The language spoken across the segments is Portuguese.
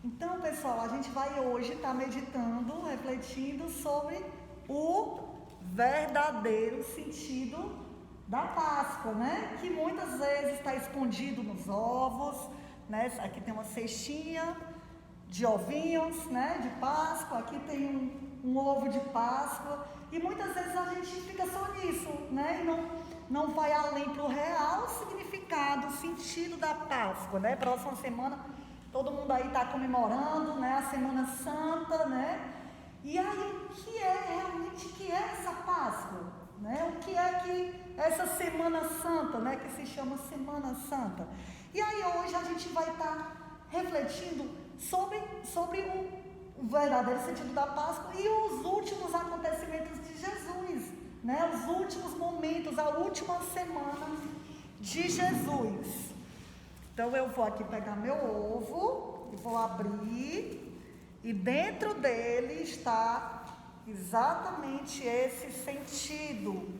Então, pessoal, a gente vai hoje estar meditando, refletindo sobre o verdadeiro sentido da Páscoa, né? Que muitas vezes está escondido nos ovos, né? Aqui tem uma cestinha de ovinhos, né? De Páscoa, aqui tem um ovo de Páscoa, e muitas vezes a gente fica só nisso, né? E não vai além para o real significado, sentido da Páscoa, né? Próxima semana todo mundo aí está comemorando, né, a Semana Santa, né? E aí, o que é realmente essa Páscoa? Né? O que é que essa Semana Santa, né, que se chama Semana Santa? E aí hoje a gente vai estar refletindo sobre o verdadeiro sentido da Páscoa e os últimos acontecimentos de Jesus, né? Os últimos momentos, a última semana de Jesus. Então eu vou aqui pegar meu ovo e vou abrir, e dentro dele está exatamente esse sentido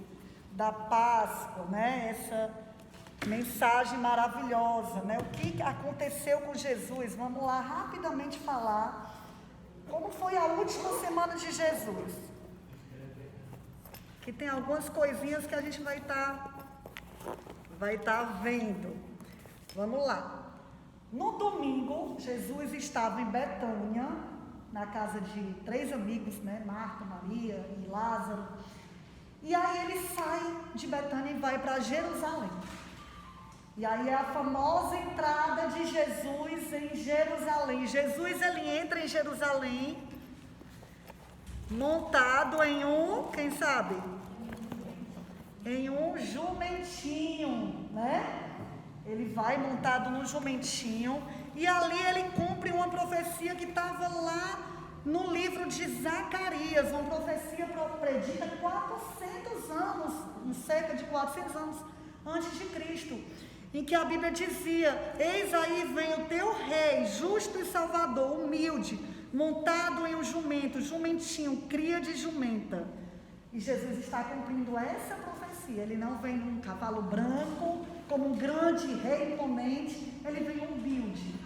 da Páscoa, né? Essa mensagem maravilhosa, né? O que aconteceu com Jesus? Vamos lá rapidamente falar como foi a última semana de Jesus. Que tem algumas coisinhas que a gente vai estar vendo. Vamos lá. No domingo, Jesus estava em Betânia, na casa de 3 amigos, né? Marta, Maria e Lázaro. E aí ele sai de Betânia e vai para Jerusalém. E aí é a famosa entrada de Jesus em Jerusalém. Jesus, ele entra em Jerusalém montado em quem sabe? Em um jumentinho, né? Ele vai montado no jumentinho, e ali ele cumpre uma profecia que estava lá no livro de Zacarias, uma profecia predita 400 anos, cerca de 400 anos antes de Cristo, em que a Bíblia dizia: eis aí vem o teu rei, justo e salvador, humilde, montado em um jumento, jumentinho, cria de jumenta. E Jesus está cumprindo essa profecia. Ele não vem num cavalo branco, como um grande rei imponente, ele vem humilde,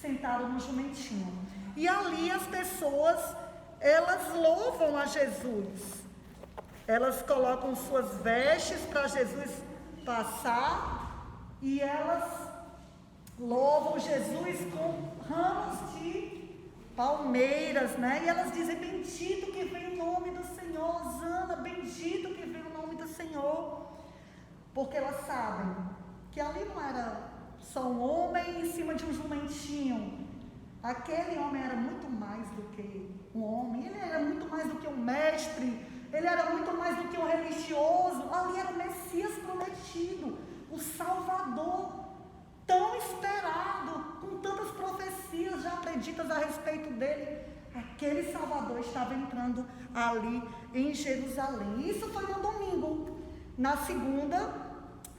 sentado no jumentinho. E ali as pessoas, elas louvam a Jesus. Elas colocam suas vestes para Jesus passar, e elas louvam Jesus com ramos de palmeiras, né? E elas dizem: bendito que vem o nome do Senhor, Hosana, bendito que vem o nome do Senhor. Porque elas sabem que ali não era só um homem em cima de um jumentinho. Aquele homem era muito mais do que um homem, ele era muito mais do que um mestre, ele era muito mais do que um religioso. Ali era o Messias prometido, o Salvador, tão esperado, com tantas profecias já preditas a respeito dele. Aquele Salvador estava entrando ali em Jerusalém. Isso foi no domingo. Na segunda,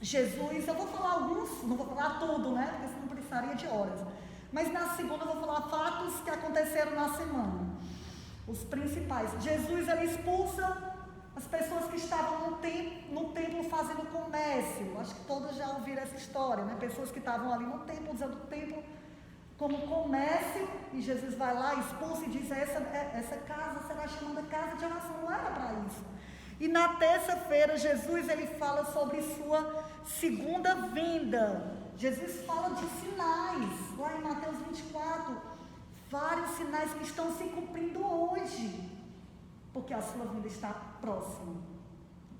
Jesus, eu vou falar alguns, não vou falar tudo, né? Porque senão precisaria de horas. Mas na segunda eu vou falar fatos que aconteceram na semana. Os principais. Jesus, ele expulsa as pessoas que estavam no templo fazendo comércio. Acho que todos já ouviram essa história, né? Pessoas que estavam ali no templo, usando o templo como comércio, e Jesus vai lá, expulsa e diz: essa casa será chamada casa de oração. Não era para isso. E na terça-feira, Jesus, ele fala sobre sua segunda vinda. Jesus fala de sinais, lá em Mateus 24, vários sinais que estão se cumprindo hoje, porque a sua vinda está próxima.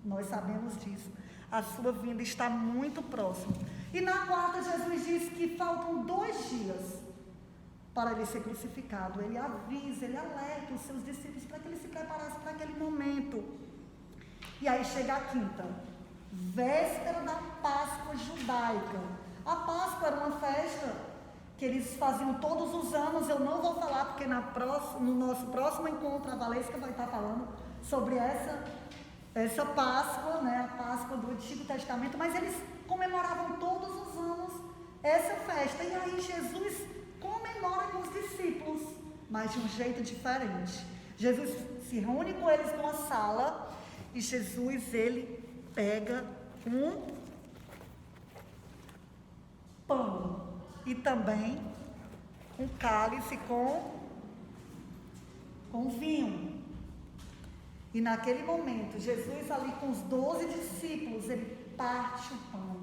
Nós sabemos disso. A sua vinda está muito próxima. E na quarta, Jesus diz que faltam 2 dias para ele ser crucificado. Ele avisa, ele alerta os seus discípulos para que eles se preparassem para aquele momento. E aí chega a quinta, véspera da Páscoa judaica. A Páscoa era uma festa que eles faziam todos os anos. Eu não vou falar porque no nosso próximo encontro a Valesca vai estar falando sobre essa Páscoa, né? A Páscoa do Antigo Testamento. Mas eles comemoravam todos os anos essa festa. E aí Jesus comemora com os discípulos, mas de um jeito diferente. Jesus se reúne com eles numa sala, e Jesus, ele pega um pão e também um cálice com vinho. E naquele momento, Jesus ali com os 12 discípulos, ele parte o pão,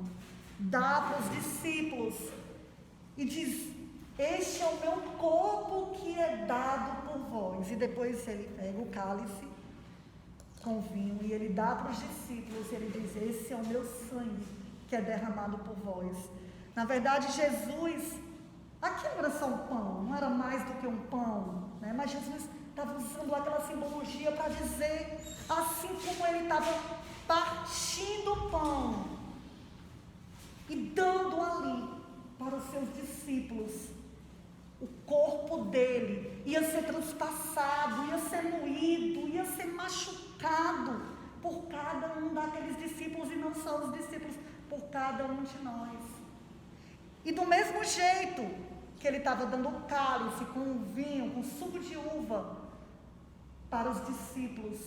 dá para os discípulos e diz: este é o meu corpo que é dado por vós. E depois ele pega o cálice com vinho e ele dá para os discípulos, e ele diz: esse é o meu sangue que é derramado por vós. Na verdade, Jesus, aquilo era só um pão, não era mais do que um pão, né? Mas Jesus estava usando aquela simbologia para dizer, assim como ele estava partindo o pão e dando ali para os seus discípulos, o corpo dele ia ser transpassado, ia ser moído, ia ser machucado por cada um daqueles discípulos, e não só os discípulos, por cada um de nós. E do mesmo jeito que ele estava dando o cálice com o vinho, com suco de uva para os discípulos,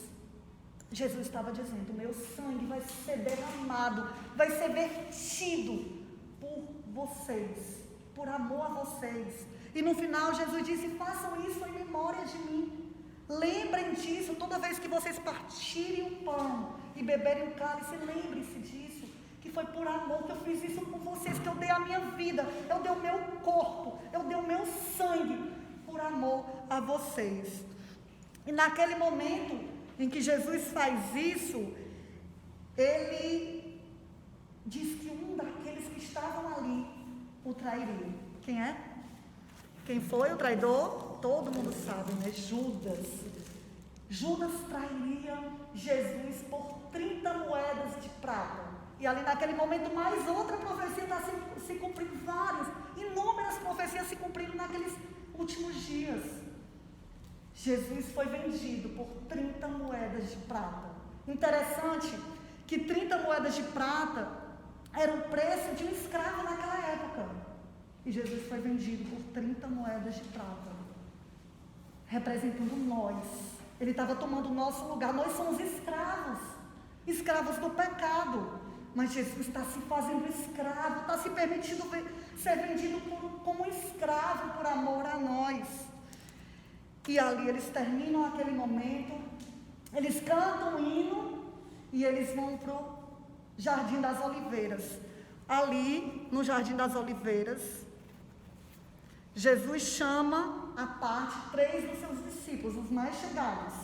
Jesus estava dizendo: o meu sangue vai ser derramado, vai ser vertido por vocês, por amor a vocês. E no final Jesus disse: façam isso em memória de mim. Lembrem disso toda vez que vocês partirem o pão e beberem o cálice. Lembrem-se disso, que foi por amor que eu fiz isso por vocês, que eu dei a minha vida, eu dei o meu corpo, eu dei o meu sangue por amor a vocês. E naquele momento em que Jesus faz isso, ele diz que um daqueles que estavam ali o trairia. Quem é? Quem foi o traidor? Todo mundo sabe, né? Judas. Judas trairia Jesus por 30 moedas de prata. E ali naquele momento, mais outra profecia está se cumprindo, inúmeras profecias se cumprindo naqueles últimos dias. Jesus foi vendido por 30 moedas de prata. Interessante que 30 moedas de prata era o preço de um escravo naquela época. E Jesus foi vendido por 30 moedas de prata, representando nós. Ele estava tomando o nosso lugar. Nós somos escravos do pecado. Mas Jesus está se fazendo escravo, está se permitindo ser vendido como escravo por amor a nós. E ali eles terminam aquele momento, eles cantam um hino e eles vão para o Jardim das Oliveiras. Ali, no Jardim das Oliveiras, Jesus chama à parte 3 dos seus discípulos, os mais chegados: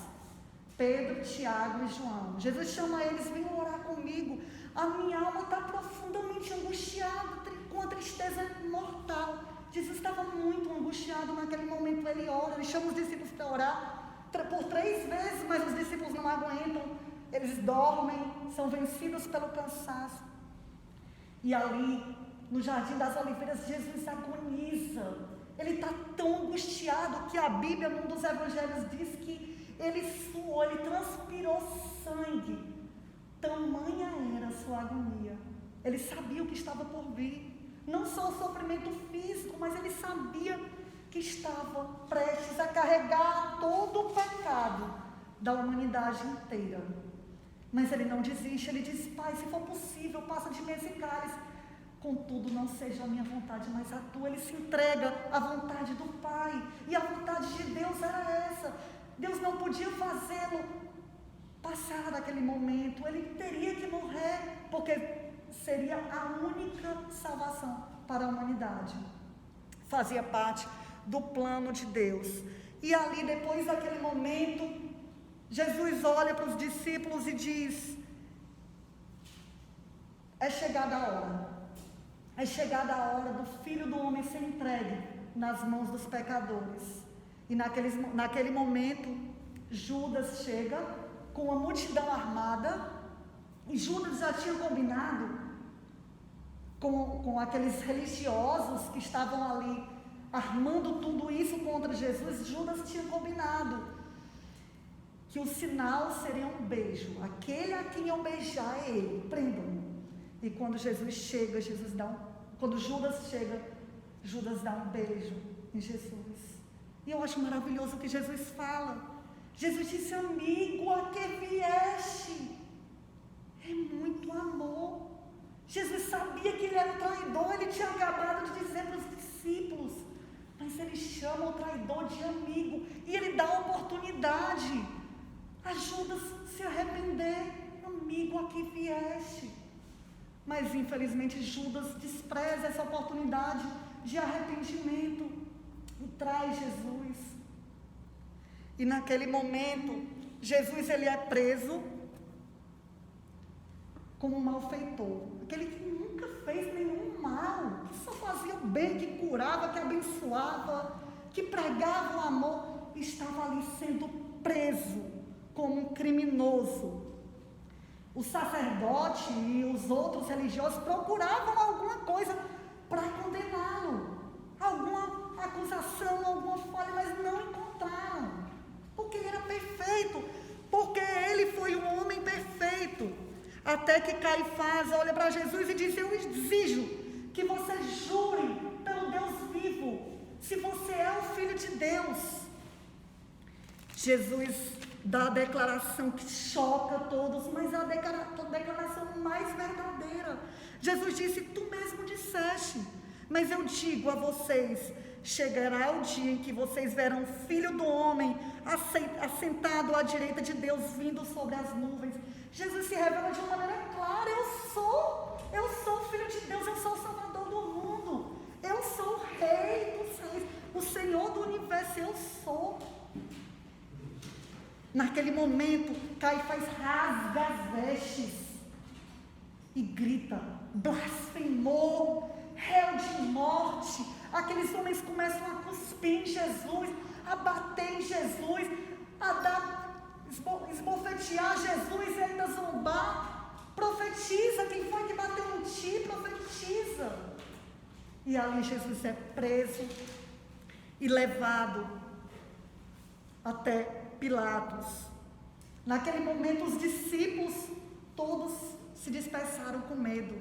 Pedro, Tiago e João. Jesus chama eles: venham orar comigo, a minha alma está profundamente angustiada, com a tristeza mortal. Jesus estava muito angustiado naquele momento. Ele ora, ele chama os discípulos para orar por 3 vezes, mas os discípulos não aguentam, eles dormem, são vencidos pelo cansaço. E ali, no Jardim das Oliveiras, Jesus agoniza. Ele está tão angustiado que a Bíblia, num dos evangelhos, diz que ele suou, ele transpirou sangue. Tamanha era a sua agonia. Ele sabia o que estava por vir. Não só o sofrimento físico, mas ele sabia que estava prestes a carregar todo o pecado da humanidade inteira. Mas ele não desiste, ele diz: Pai, se for possível, passa de mim esse cálice. Contudo, não seja a minha vontade, mas a tua. Ele se entrega à vontade do Pai. E a vontade de Deus era essa. Deus não podia fazê-lo passar daquele momento. Ele teria que morrer, porque seria a única salvação para a humanidade. Fazia parte do plano de Deus. E ali, depois daquele momento, Jesus olha para os discípulos e diz: é chegada a hora. É chegada a hora do Filho do Homem ser entregue nas mãos dos pecadores. E naquele momento, Judas chega com uma multidão armada. E Judas já tinha combinado com aqueles religiosos que estavam ali armando tudo isso contra Jesus. Judas tinha combinado que o sinal seria um beijo. Aquele a quem eu beijar é ele, prendam-no. E quando Jesus chega, quando Judas chega, Judas dá um beijo em Jesus. E eu acho maravilhoso o que Jesus fala. Jesus disse: amigo, a que vieste? É muito amor. Jesus sabia que ele era o traidor. Ele tinha acabado de dizer para os discípulos, mas ele traidor, de amigo, e ele dá a oportunidade a Judas se arrepender. Amigo, aqui vieste. Mas infelizmente Judas despreza essa oportunidade de arrependimento e traz Jesus. E naquele momento, Jesus ele é preso como um malfeitor, aquele que nunca fez nenhum mal, que só fazia o bem, que curava, que abençoava, que pregava o amor, estava ali sendo preso como um criminoso. O sacerdote e os outros religiosos procuravam alguma coisa para condená-lo, alguma acusação, alguma falha, mas não encontraram, porque ele era perfeito, porque ele foi um homem perfeito. Até que Caifás olha para Jesus e diz: eu exijo que você jure pelo Deus vivo, se você é o Filho de Deus. Jesus dá a declaração que choca todos, mas é a declaração mais verdadeira. Jesus disse: tu mesmo disseste, mas eu digo a vocês, chegará o dia em que vocês verão o Filho do Homem assentado à direita de Deus, vindo sobre as nuvens. Jesus se revela de uma maneira clara: eu sou o Filho de Deus, eu sou o Salvador do mundo, eu sou o Rei dos Reis, o Senhor do Universo, eu sou. Naquele momento, Caifás rasga as vestes e grita: blasfemou, réu de morte. Aqueles homens começam a cuspir em Jesus, a bater em Jesus, a esbofetear Jesus e ainda zombar. Profetiza, quem foi que bateu em ti? Profetiza. E ali Jesus é preso e levado até Pilatos. Naquele momento os discípulos todos se dispersaram com medo.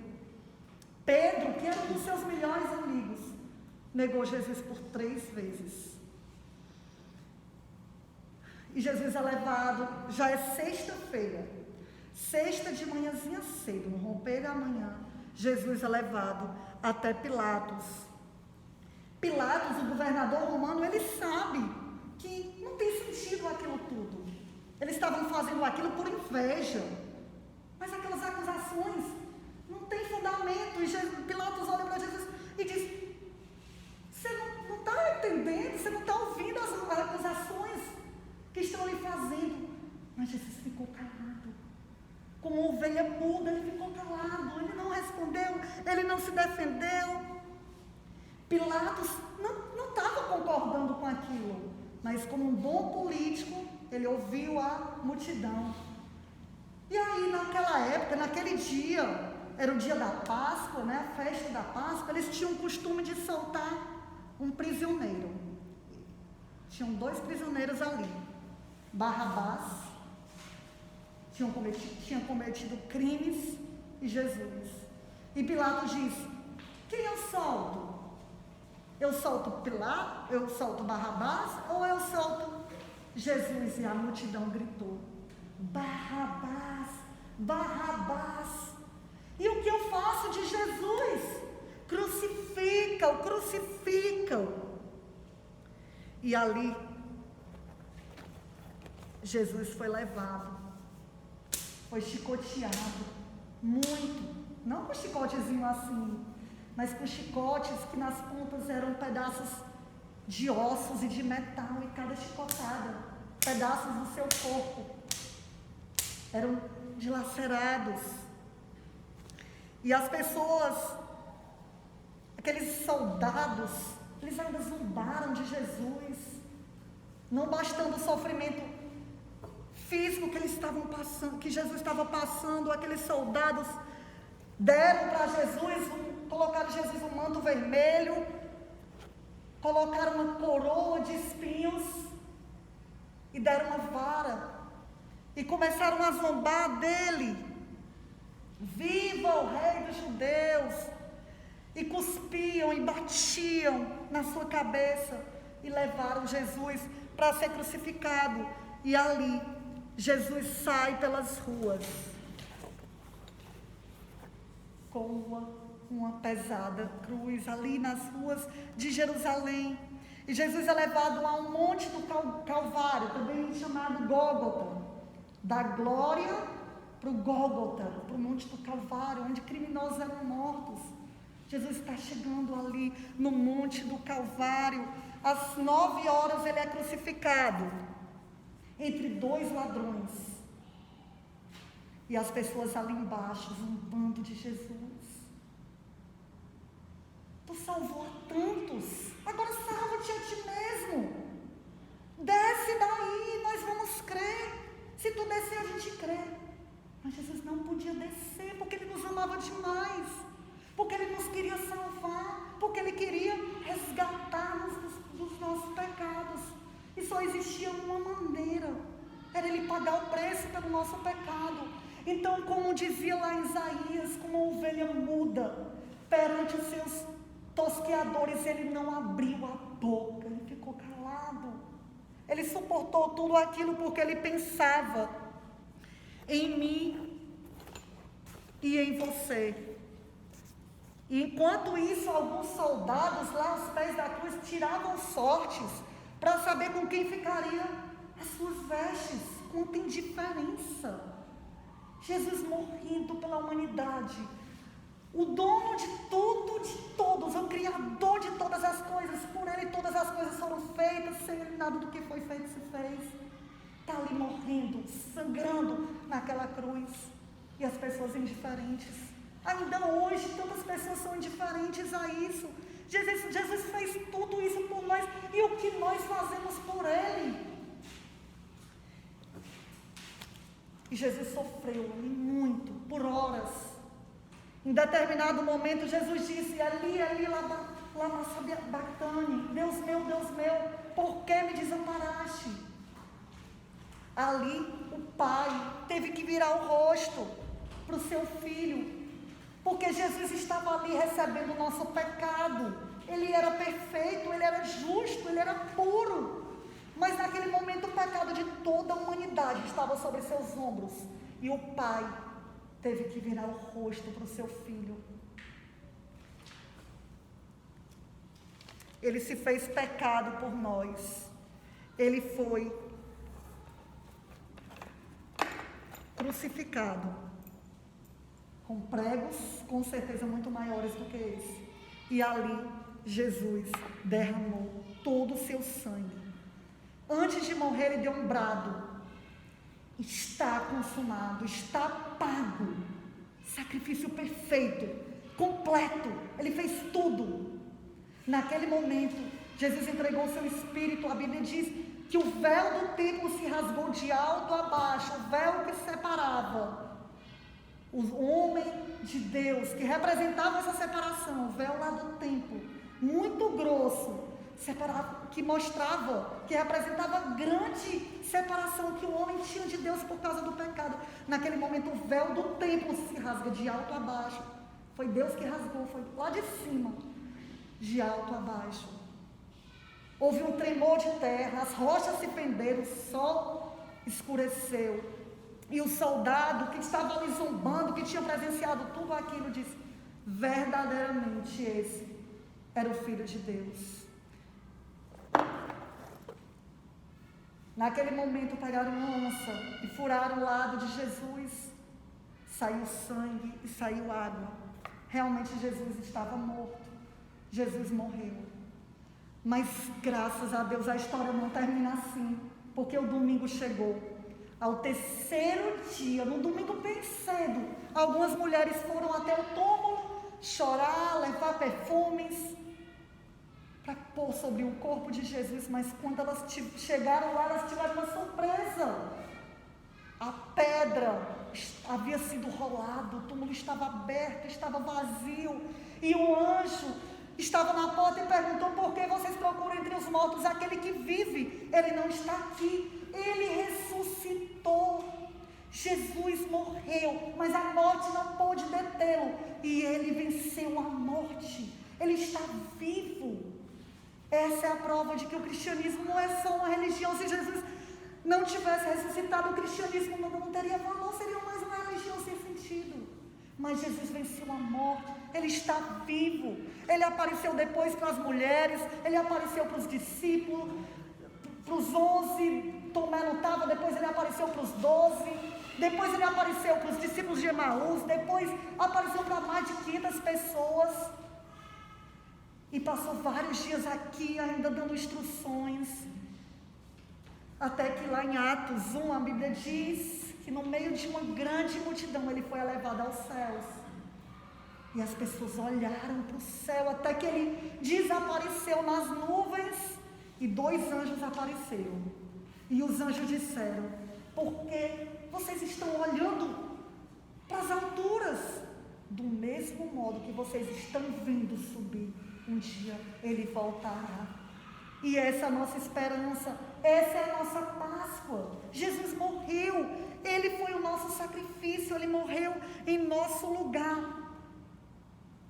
Pedro, que era um dos seus melhores amigos, negou Jesus por 3 vezes. E Jesus é levado, já é sexta-feira, sexta de manhãzinha cedo, no romper da manhã, Jesus é levado até Pilatos. Pilatos, o governador romano, ele sabe que não tem sentido aquilo tudo. Eles estavam fazendo aquilo por inveja, mas aquelas acusações não têm fundamento. E Pilatos olha para Jesus e diz: você não está entendendo, você não está ouvindo as acusações que estão lhe fazendo. Mas Jesus ficou calado, como ovelha muda, ele ficou calado, ele não respondeu, ele não se defendeu. Pilatos não estava concordando com aquilo, mas como um bom político, ele ouviu a multidão. E aí, naquela época, naquele dia, era o dia da Páscoa, né, a festa da Páscoa, eles tinham o costume de soltar um prisioneiro. Tinham 2 prisioneiros ali. Barrabás tinha cometido crimes, e Jesus. E Pilatos disse: quem eu solto? Eu solto Barrabás ou eu solto Jesus? E a multidão gritou: Barrabás, Barrabás. E o que eu faço de Jesus? Crucifica-o, crucifica-o. E ali Jesus foi levado, foi chicoteado, muito, não com chicotezinho assim, mas com chicotes que nas pontas eram pedaços de ossos e de metal, e cada chicotada, pedaços do seu corpo, eram dilacerados. E as pessoas, aqueles soldados, eles ainda zombaram de Jesus, não bastando o sofrimento físico que eles estavam passando, que Jesus estava passando. Aqueles soldados deram para Jesus, colocaram Jesus um manto vermelho, colocaram uma coroa de espinhos e deram uma vara e começaram a zombar dele: viva o Rei dos Judeus! E cuspiam e batiam na sua cabeça e levaram Jesus para ser crucificado. E ali Jesus sai pelas ruas com uma pesada cruz ali nas ruas de Jerusalém. E Jesus é levado a um monte do Calvário, também chamado Gólgota, da glória para o Gólgota, para o monte do Calvário, onde criminosos eram mortos. Jesus está chegando ali no monte do Calvário. Às 9 horas ele é crucificado entre 2 ladrões. E as pessoas ali embaixo zombando de Jesus. Tu salvou a tantos, agora salva-te a ti mesmo. Desce daí, nós vamos crer. Se tu descer, a gente crê. Mas Jesus não podia descer, porque ele nos amava demais, porque ele nos queria salvar, porque ele queria resgatar-nos dos nossos pecados. E só existia uma maneira, era ele pagar o preço pelo nosso pecado. Então, como dizia lá em Isaías, como uma ovelha muda perante os seus tosqueadores, ele não abriu a boca, ele ficou calado. Ele suportou tudo aquilo porque ele pensava em mim e em você. E enquanto isso, alguns soldados lá aos pés da cruz tiravam sortes para saber com quem ficaria as suas vestes. Quanta indiferença! Jesus morrendo pela humanidade, o dono de tudo, de todos, o criador de todas as coisas, por ele todas as coisas foram feitas, sem ele nada do que foi feito se fez. Está ali morrendo, sangrando naquela cruz, e as pessoas indiferentes. Ainda hoje, tantas pessoas são indiferentes a isso. Jesus fez tudo isso por nós, e o que nós fazemos por ele? E Jesus sofreu ali muito, por horas. Em determinado momento, Jesus disse: Ali, lama sabachthani, Deus meu, por que me desamparaste? Ali, o pai teve que virar o rosto para o seu filho, porque Jesus estava ali recebendo o nosso pecado. Ele era perfeito, ele era justo, ele era puro. Mas naquele momento o pecado de toda a humanidade estava sobre seus ombros. E o pai teve que virar o rosto para o seu filho. Ele se fez pecado por nós. Ele foi crucificado com pregos, com certeza muito maiores do que esse. E ali Jesus derramou todo o seu sangue. Antes de morrer, ele deu um brado: está consumado, está pago. Sacrifício perfeito, completo. Ele fez tudo. Naquele momento, Jesus entregou seu espírito. A Bíblia diz que o véu do templo se rasgou de alto a baixo, o véu que separava o homem de Deus, que representava essa separação, o véu lá do templo, muito grosso, separava, que mostrava, que representava a grande separação que o homem tinha de Deus por causa do pecado. Naquele momento o véu do templo se rasga de alto a baixo. Foi Deus que rasgou, foi lá de cima, de alto a baixo. Houve um tremor de terra, as rochas se fenderam, o sol escureceu. E o soldado que estava ali zombando, que tinha presenciado tudo aquilo, disse: verdadeiramente esse era o Filho de Deus. Naquele momento pegaram uma lança e furaram o lado de Jesus. Saiu sangue e saiu água. Realmente Jesus estava morto. Jesus morreu. Mas graças a Deus a história não termina assim, porque o domingo chegou. Ao terceiro dia, no domingo bem cedo, algumas mulheres foram até o túmulo chorar, levar perfumes para pôr sobre o corpo de Jesus. Mas quando elas chegaram lá, elas tiveram uma surpresa. A pedra havia sido rolada, o túmulo estava aberto, estava vazio, e o anjo estava na porta e perguntou: por que vocês procuram entre os mortos aquele que vive? Ele não está aqui, ele ressuscitou. Jesus morreu, mas a morte não pôde detê-lo, e ele venceu a morte. Ele está vivo. Essa é a prova de que o cristianismo não é só uma religião. Se Jesus não tivesse ressuscitado, o cristianismo não teria valor, seria mais uma religião sem sentido. Mas Jesus venceu a morte, Ele está vivo. Ele apareceu depois para as mulheres, Ele apareceu para os discípulos, para os 11, Tomé não estava, depois Ele apareceu para os 12, depois Ele apareceu para os discípulos de Emaús, depois apareceu para mais de 500 pessoas, e passou vários dias aqui ainda dando instruções, até que lá em Atos 1, a Bíblia diz que no meio de uma grande multidão Ele foi elevado aos céus, e as pessoas olharam para o céu, até que Ele desapareceu nas nuvens, e 2 anjos apareceram, e os anjos disseram: por que vocês estão olhando para as alturas? Do mesmo modo que vocês estão vindo subir, um dia Ele voltará. E essa é a nossa esperança, essa é a nossa Páscoa. Jesus morreu, Ele foi o nosso sacrifício, Ele morreu em nosso lugar.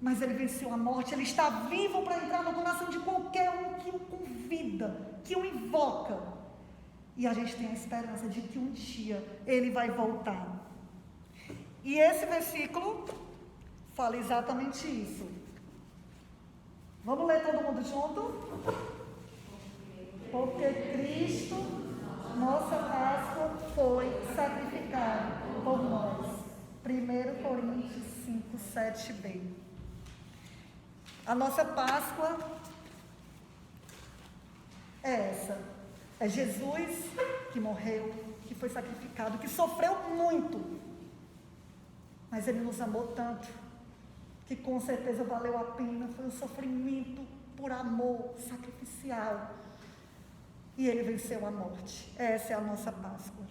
Mas Ele venceu a morte, Ele está vivo para entrar no coração de qualquer um que o convida, que o invoca. E a gente tem a esperança de que um dia Ele vai voltar. E esse versículo fala exatamente isso. Vamos ler todo mundo junto? Porque Cristo, nossa Páscoa, foi sacrificado por nós. 1 Coríntios 5, 7b. A nossa Páscoa é essa. É Jesus que morreu, que foi sacrificado, que sofreu muito. Mas Ele nos amou tanto, que com certeza valeu a pena. Foi um sofrimento por amor sacrificial. E Ele venceu a morte. Essa é a nossa Páscoa.